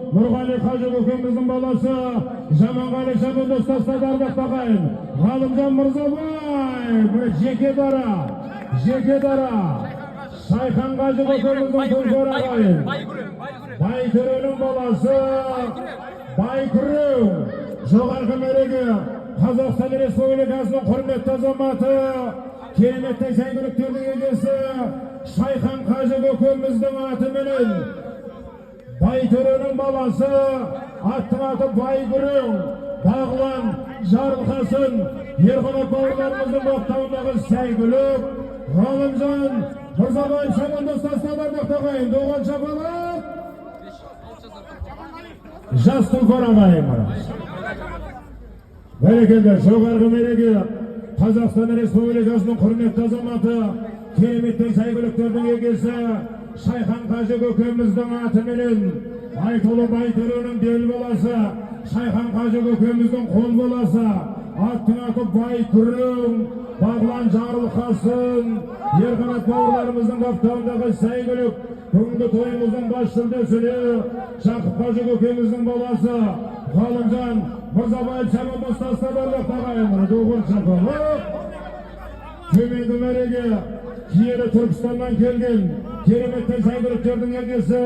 Nurғали Қажы көкеміздің баласы, Жаманғали шабын достастар Ардақ Тағайын, Ғалымжан Мырзабай, жеке дара, Шайхан Қажы көкеміздің Тұлғар ағайын, Байтөренің баласы, Байкүрең, жоғарғы мәреге, Қазақстан Республикасының құрметті азаматы, кереметтей сәйгүліктердің егесі, Шайхан Қажы көкеміздің атыменен, Байтөренің баласы, аттың аты Байкүрең, Бағлан Жарылқасын, Ерқанат бауырларымыздың бақтауындағы сәйгүлік, Ғалымжан Мырзабай шабан достастар Ардақ Тағайын, Доған шапалақ, жас Тұлғар ағайын. Бәрекелді, жоғарғы мереке, Қазақстан Республикасының құрметті азаматы, кереметтей сәйгүліктердің егесі, Шайхан Қажы көкеміздің атыменен, айтулы Байтөренің бел баласы, Шайхан Қажы көкеміздің қол баласы, аттың аты Байкүрең, Бағлан Жарылқасын, Ерқанат бауырларымыздың қаптауындағы сәйгүлік, бүгінгі тойымыздың бас жүлдесіне, Жақып Қажы көкеміздің баласы, Ғалымжан Мырзабаев шабан достастар Ардақ Тағайын, Доғыр шапалақ. Төменгі мәреге, киелі Түркістаннан келген, кереметтей сәйгүліктердің егесі,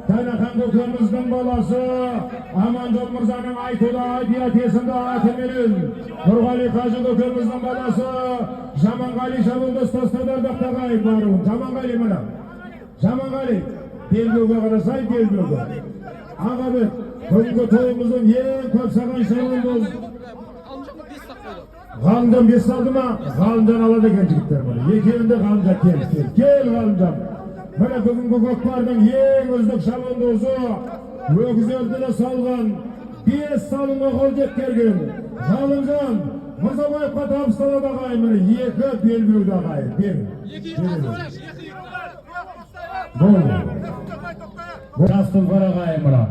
Тайнахан көкеміздің баласы, Аманжол Мырзаның айтулы Айбият есімді атыменен, Нұрғали Қажы көкеміздің баласы, Жаманғали шабан достастар Ардақ Тағайын баруын. Жаманғали мұна. Жаманғали, белбеуге қарасай, белбеуге. Ағабек, бүгінгі тойымыздың ең көп саған шабан боз. Ғалымжан 5 салды ма? Ғалымжан алады екен жігіттер мұны. Екеуінде Ғалымжан кел Ғалымжан. Міне бүгінгі көкпардың ең үздік шабандозы, өгіздерді де салған, 5 салынға қол жеткерген Ғалымжан Мырзабаевқа табысталады ағайын. Міне 2 белбеуді ағайын. Жас Тұлғар ағайын мұна.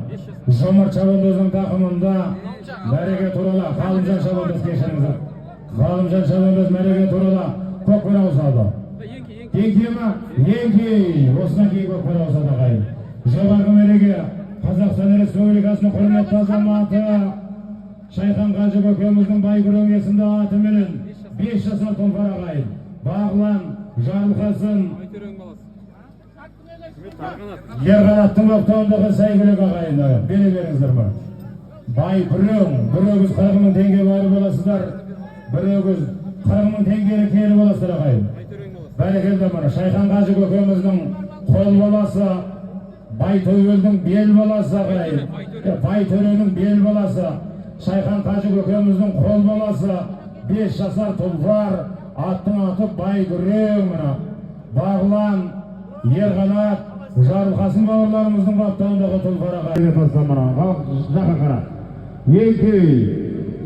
Жомарт шабандоздың тақымында мәреге турала Ғалымжан шабандоз кешіріңіздер. Ғалымжан шабандоз мәреге турала көкпар ауысады. Еңке ма? Еңке! Осыдан кейін көкпар ауысады ағайын. Жоғарғы мәреге Қазақстан Республикасының құрметті азаматы, Шайхан Қажы көкеміздің Байкүрең есімді атыменен 5 жасар Тұлғар ағайын, Бағлан Жарылқасын, Ерқанаттың бақтауындағы сәйгүлік ағайын. Бере беріңіздер ма? Байкүрең, бір өгіз 40 мың теңге бары боласыздар, бір өгіз 40 мың теңгені келі боласыздар ағайын. Бәрекелді мұны. Шайхан Қажы көкеміздің қол баласы, Байтөбелдің бел баласы ағайын. Байтөренің бел баласы, Шайхан Қажы көкеміздің қол баласы, 5 жасар Тұлғар, аттың аты Байкүрең мұны. Бағлан, Ерқанат, Жарылқасын бауырларымыздың баптауындағы Тұлғар ағайын. Жаққа қара. Еңкей,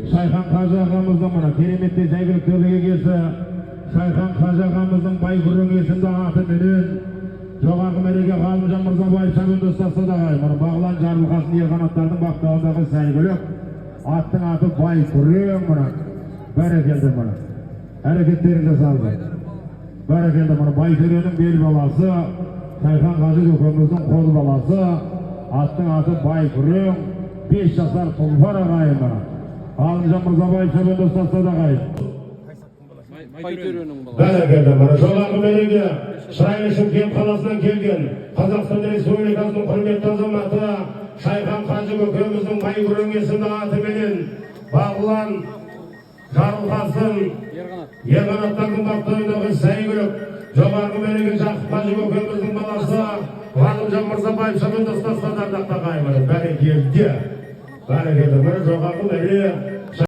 Шайхан Қажы ағамыздың мұны кереметтей сәйгүліктердің егесі, Шайхан Қажы ағамыздың Байкүрең есімді атыменен, жоғарғы мәреге Ғалымжан Мырзабаев шабан достастар ағайын. Бағлан Жарылқасын Ерқанаттардың баптауындағы сәйгүлік, аттың аты Байкүрең мұны. Бәрекелді мұны. Әрекеттерін жасалды. Бәрекелді мұны. Байтөренің бел баласы, Шайхан Қажы көкеміздің қол баласы, аттың аты Байкүрең, 5 жасар Тұлғар ағайын мұны. Ғалымжан Мырзабаев шабан достастар ағайын. Бәрекелді мұны. Жоғарғы мәреге Шырайлы Шымкент қаласынан келген Қазақстан Республикасының құрметті азаматы, Шайхан Қажы көкеміздің Байкүрең есімді атыменен, Бағлан Жарылқасын, Ерқанаттардың баптауындағы сәйгүлік, жоғарғы мәреге Жақып Қажы көкеміздің баласы, Ғалымжан Мырзабаев шабан достастар Ардақ Тағайын. Бәрекелді. Бәрекелді. Жоғарғы мәреге